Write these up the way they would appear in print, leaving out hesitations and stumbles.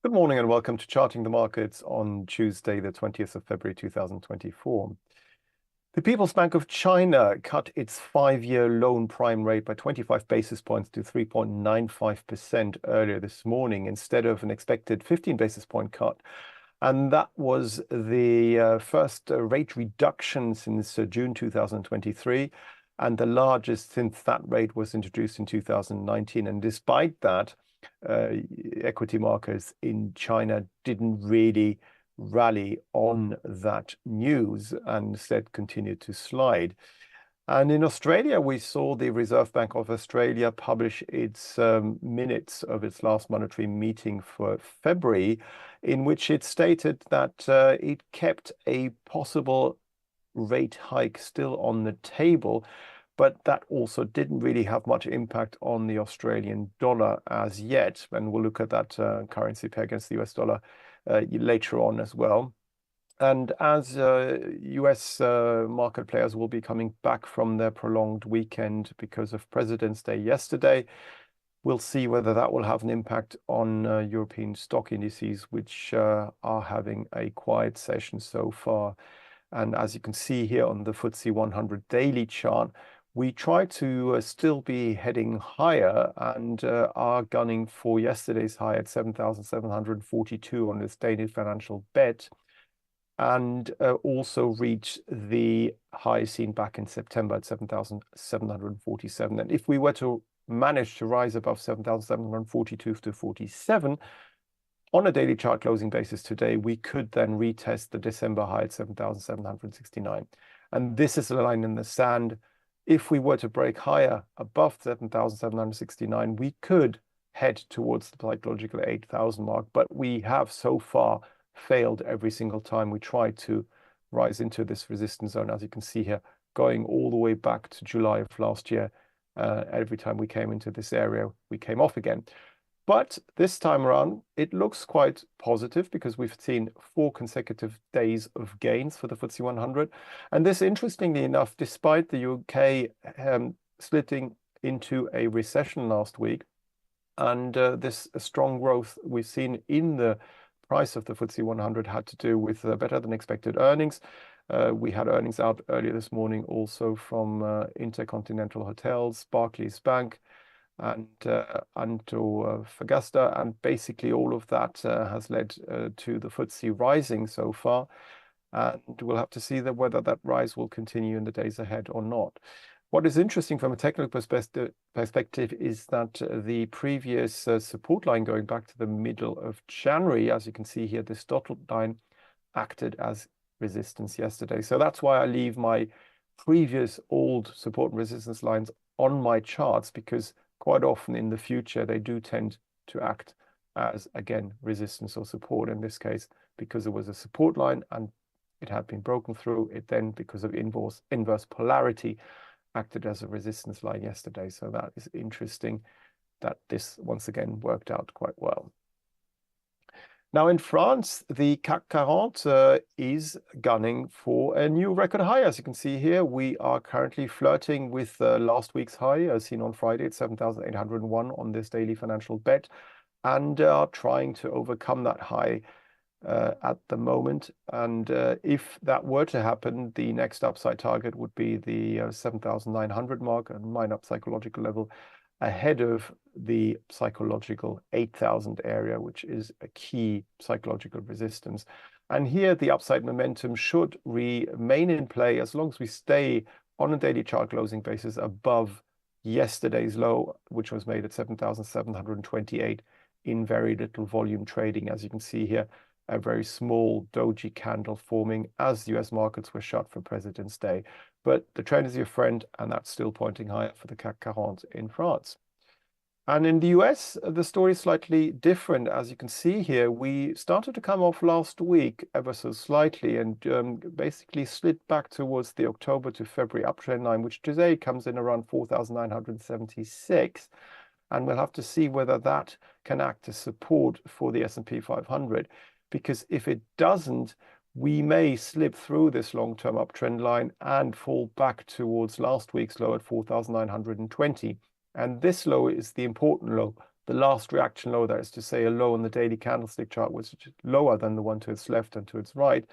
Good morning and welcome to Charting the Markets on Tuesday, the 20th of February, 2024. The People's Bank of China cut its 5-year loan prime rate by 25 basis points to 3.95% earlier this morning instead of an expected 15 basis point cut. And that was the first rate reduction since June 2023 and the largest since that rate was introduced in 2019. And despite that, equity markets in China didn't really rally on that news and instead continued to slide. And in Australia, we saw the Reserve Bank of Australia publish its minutes of its last monetary meeting for February, in which it stated that it kept a possible rate hike still on the table, but that also didn't really have much impact on the Australian dollar as yet. And we'll look at that currency pair against the US dollar later on as well. And as US market players will be coming back from their prolonged weekend because of President's Day yesterday, we'll see whether that will have an impact on European stock indices, which are having a quiet session so far. And as you can see here on the FTSE 100 daily chart, we try to still be heading higher and are gunning for yesterday's high at 7,742 on this daily financial bet, and also reach the high seen back in September at 7,747. And if we were to manage to rise above 7,742 to 47 on a daily chart closing basis today, we could then retest the December high at 7,769. And this is a line in the sand. If we were to break higher above 7,769, we could head towards the psychological 8,000 mark, but we have so far failed every single time we tried to rise into this resistance zone. As you can see here, going all the way back to July of last year, every time we came into this area, we came off again. But this time around, it looks quite positive because we've seen 4 consecutive days of gains for the FTSE 100. And this, interestingly enough, despite the UK slitting into a recession last week, and this strong growth we've seen in the price of the FTSE 100 had to do with better than expected earnings. We had earnings out earlier this morning also from Intercontinental Hotels, Barclays Bank, and Antofagasta, and basically all of that has led to the FTSE rising so far, and we'll have to see whether that rise will continue in the days ahead or not. What is interesting from a technical perspective is that the previous support line going back to the middle of January, as you can see here, this dotted line acted as resistance yesterday. So that's why I leave my previous old support and resistance lines on my charts, because quite often in the future, they do tend to act as, again, resistance or support. In this case, because it was a support line and it had been broken through, it then, because of inverse polarity, acted as a resistance line yesterday. So that is interesting that this, once again, worked out quite well. Now in France, the CAC 40 is gunning for a new record high. As you can see here, we are currently flirting with last week's high, as seen on Friday at 7,801 on this daily financial bet, and are trying to overcome that high at the moment. And if that were to happen, the next upside target would be the 7,900 mark, and mine up psychological level ahead of the psychological 8,000 area, which is a key psychological resistance. And here the upside momentum should remain in play as long as we stay on a daily chart closing basis above yesterday's low, which was made at 7,728 in very little volume trading. As you can see here, a very small doji candle forming as US markets were shut for President's Day. But the trend is your friend, and that's still pointing higher for the CAC 40 in France. And in the US, the story is slightly different. As you can see here, we started to come off last week ever so slightly and basically slid back towards the October to February uptrend line, which today comes in around 4,976. And we'll have to see whether that can act as support for the S&P 500. Because if it doesn't, we may slip through this long-term uptrend line and fall back towards last week's low at 4,920. And this low is the important low The last reaction low, that is to say a low on the daily candlestick chart, was lower than the one to its left and to its right.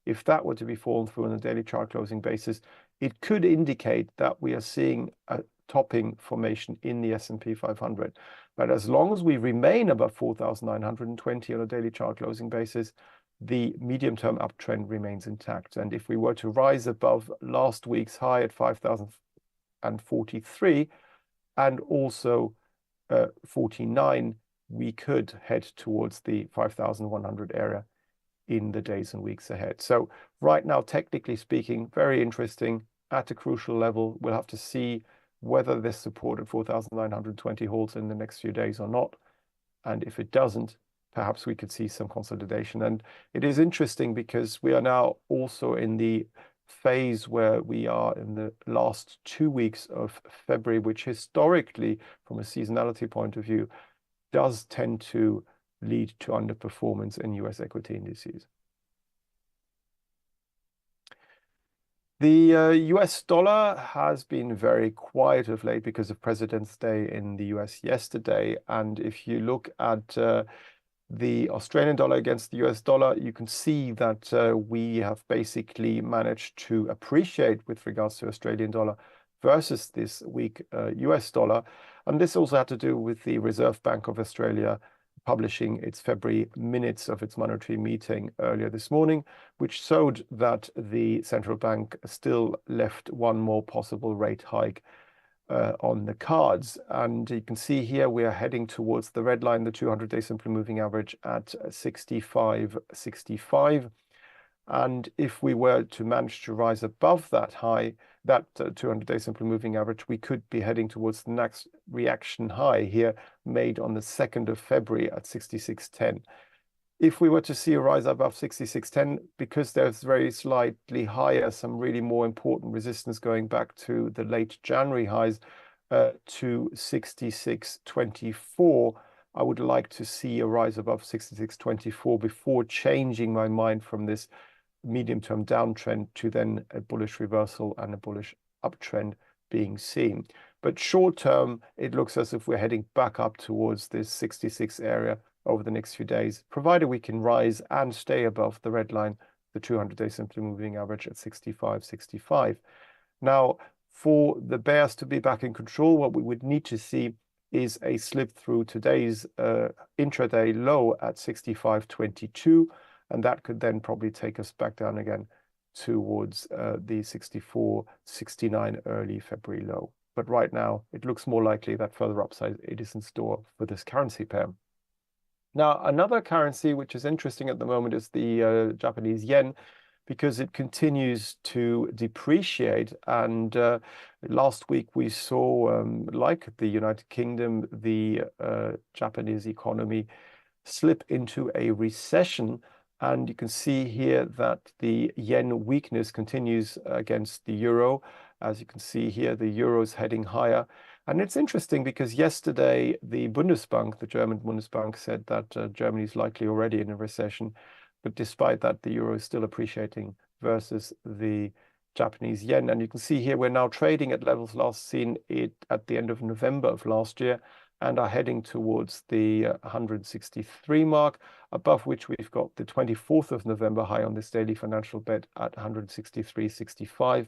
If that were to be fallen through on a daily chart closing basis, it could indicate that we are seeing a topping formation in the S&P 500. But as long as we remain above 4,920 on a daily chart closing basis, the medium-term uptrend remains intact. And if we were to rise above last week's high at 5,043 and also 49, we could head towards the 5,100 area in the days and weeks ahead. So right now, technically speaking, very interesting at a crucial level. We'll have to see whether this support at 4,920 holds in the next few days or not. And if it doesn't, perhaps we could see some consolidation. And it is interesting because we are now also in the phase where we are in the last 2 weeks of February, which historically, from a seasonality point of view, does tend to lead to underperformance in US equity indices. The US dollar has been very quiet of late because of President's Day in the US yesterday. And if you look at the Australian dollar against the US dollar, you can see that we have basically managed to appreciate with regards to Australian dollar versus this weak US dollar. And this also had to do with the Reserve Bank of Australia publishing its February minutes of its monetary meeting earlier this morning, which showed that the central bank still left one more possible rate hike on the cards. And you can see here we are heading towards the red line, the 200-day simply moving average at 65.65. And if we were to manage to rise above that high, that 200-day simply moving average, we could be heading towards the next reaction high here made on the 2nd of February at 66.10. If we were to see a rise above 66.10, because there's very slightly higher, some really more important resistance going back to the late January highs to 66.24, I would like to see a rise above 66.24 before changing my mind from this medium-term downtrend to then a bullish reversal and a bullish uptrend being seen. But short-term, it looks as if we're heading back up towards this 66 area over the next few days, provided we can rise and stay above the red line, the 200-day simply moving average at 65.65. Now, for the bears to be back in control, what we would need to see is a slip through today's intraday low at 65.22, and that could then probably take us back down again towards the 64.69 early February low. But right now, it looks more likely that further upside it is in store for this currency pair. Now, another currency which is interesting at the moment is the Japanese yen, because it continues to depreciate. And last week we saw, like the United Kingdom, the Japanese economy slip into a recession. And you can see here that the yen weakness continues against the euro. As you can see here, the euro is heading higher. And it's interesting because yesterday the Bundesbank, the German Bundesbank, said that Germany is likely already in a recession. But despite that, the euro is still appreciating versus the Japanese yen. And you can see here we're now trading at levels last seen at the end of November of last year, and are heading towards the 163 mark, above which we've got the 24th of November high on this daily financial bet at 163.65,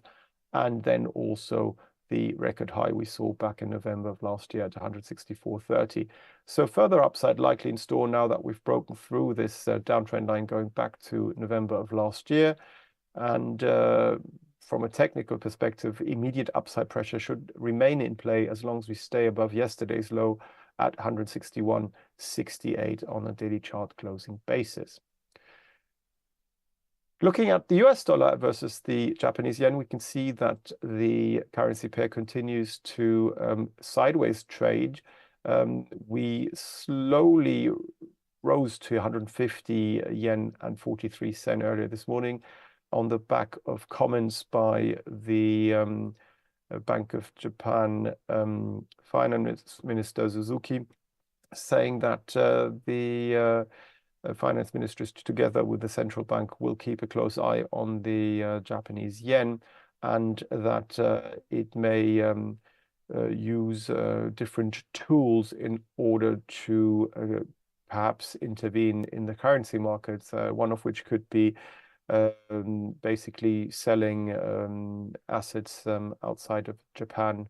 and then also the record high we saw back in November of last year at 164.30. So further upside likely in store now that we've broken through this downtrend line going back to November of last year. And from a technical perspective, immediate upside pressure should remain in play as long as we stay above yesterday's low at 161.68 on a daily chart closing basis. Looking at the US dollar versus the Japanese yen, we can see that the currency pair continues to sideways trade. We slowly rose to 150 yen and 43 sen earlier this morning on the back of comments by the Bank of Japan Finance Minister Suzuki, saying that the finance ministers, together with the central bank, will keep a close eye on the Japanese yen, and that it may use different tools in order to perhaps intervene in the currency markets, one of which could be basically selling assets outside of Japan,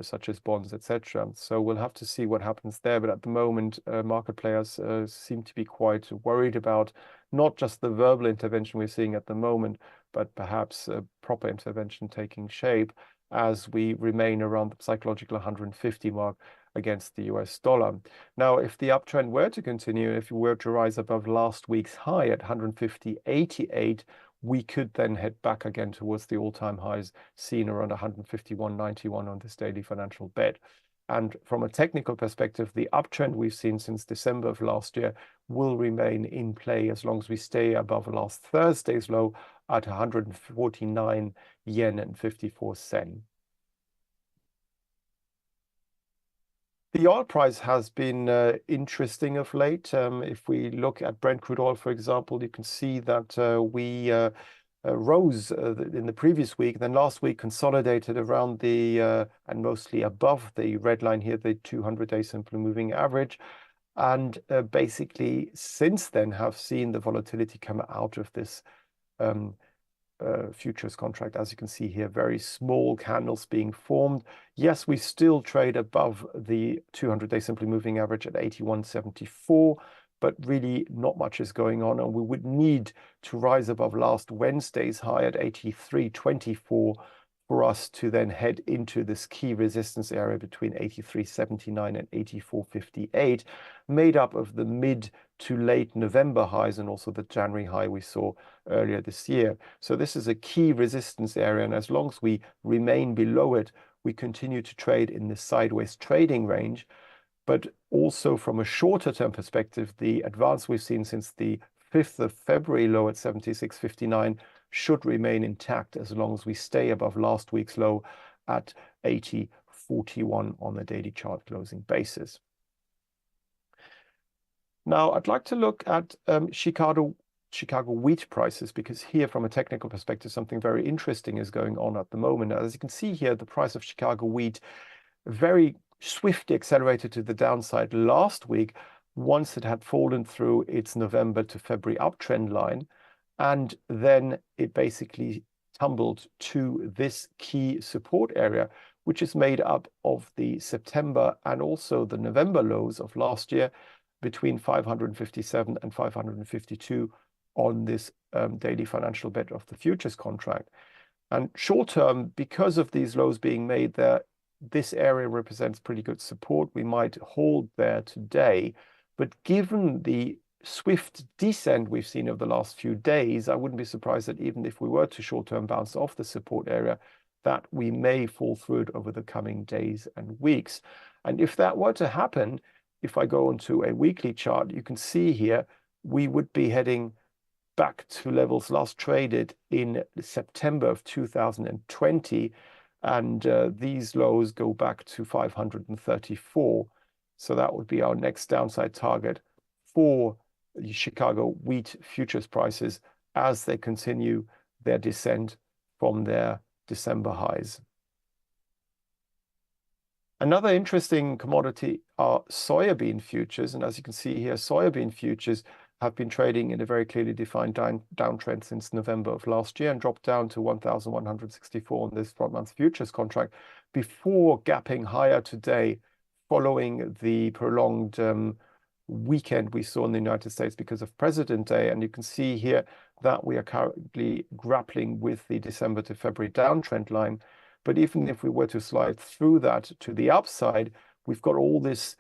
such as bonds, etc. So we'll have to see what happens there. But at the moment, market players seem to be quite worried about not just the verbal intervention we're seeing at the moment, but perhaps a proper intervention taking shape as we remain around the psychological 150 mark against the US dollar. Now, if the uptrend were to continue, if we were to rise above last week's high at 150.88, we could then head back again towards the all-time highs seen around 151.91 on this daily financial bed. And from a technical perspective, the uptrend we've seen since December of last year will remain in play as long as we stay above last Thursday's low at 149 yen and 54 cents. The oil price has been interesting of late. If we look at Brent crude oil, for example, you can see that we rose in the previous week, then last week consolidated around the and mostly above the red line here, the 200-day simple moving average, and basically since then have seen the volatility come out of this futures contract. As you can see here, very small candles being formed. Yes, we still trade above the 200-day simply moving average at 81.74, but really not much is going on, and we would need to rise above last Wednesday's high at 83.24 for us to then head into this key resistance area between 83.79 and 84.58, made up of the mid to late November highs and also the January high we saw earlier this year. So this is a key resistance area, and as long as we remain below it, we continue to trade in this sideways trading range. But also from a shorter term perspective, the advance we've seen since the 5th of February low at 76.59 should remain intact as long as we stay above last week's low at 80.41 on the daily chart closing basis. Now, I'd like to look at Chicago wheat prices, because here from a technical perspective, something very interesting is going on at the moment. As you can see here, the price of Chicago wheat very swiftly accelerated to the downside last week once it had fallen through its November to February uptrend line, and then it basically tumbled to this key support area, which is made up of the September and also the November lows of last year between 557 and 552 on this daily financial bed of the futures contract. And short term, because of these lows being made there, this area represents pretty good support. We might hold there today, but given the swift descent we've seen over the last few days, I wouldn't be surprised that even if we were to short-term bounce off the support area, that we may fall through it over the coming days and weeks. And if that were to happen, if I go onto a weekly chart, you can see here, we would be heading back to levels last traded in September of 2020. And these lows go back to 534. So that would be our next downside target for the Chicago wheat futures prices as they continue their descent from their December highs. Another interesting commodity are soybean futures. And as you can see here, soybean futures have been trading in a very clearly defined downtrend since November of last year and dropped down to 1,164 on this front-month futures contract before gapping higher today following the prolonged weekend we saw in the United States because of President Day. And you can see here that we are currently grappling with the December to February downtrend line. But even if we were to slide through that to the upside, we've got all this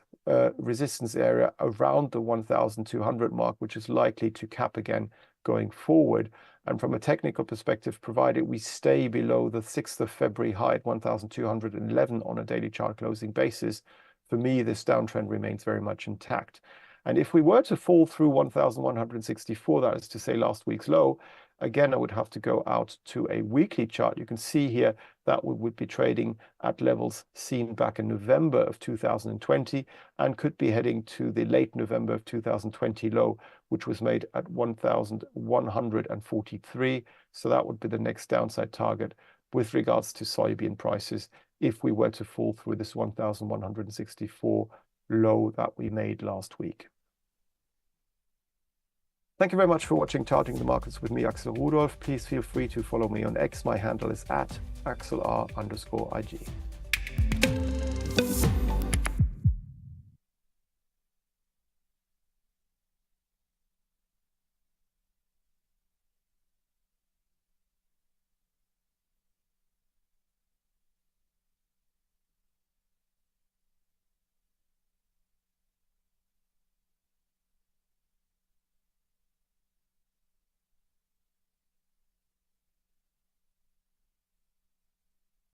resistance area around the 1,200 mark, which is likely to cap again going forward. And from a technical perspective, provided we stay below the 6th of February high at 1,211 on a daily chart closing basis, for me, this downtrend remains very much intact. And if we were to fall through 1,164, that is to say last week's low, again, I would have to go out to a weekly chart. You can see here that we would be trading at levels seen back in November of 2020 and could be heading to the late November of 2020 low, which was made at 1,143. So that would be the next downside target with regards to soybean prices if we were to fall through this 1,164 low that we made last week. Thank you very much for watching Charting the Markets with me, Axel Rudolph. Please feel free to follow me on X. My handle is @AxelR_IG.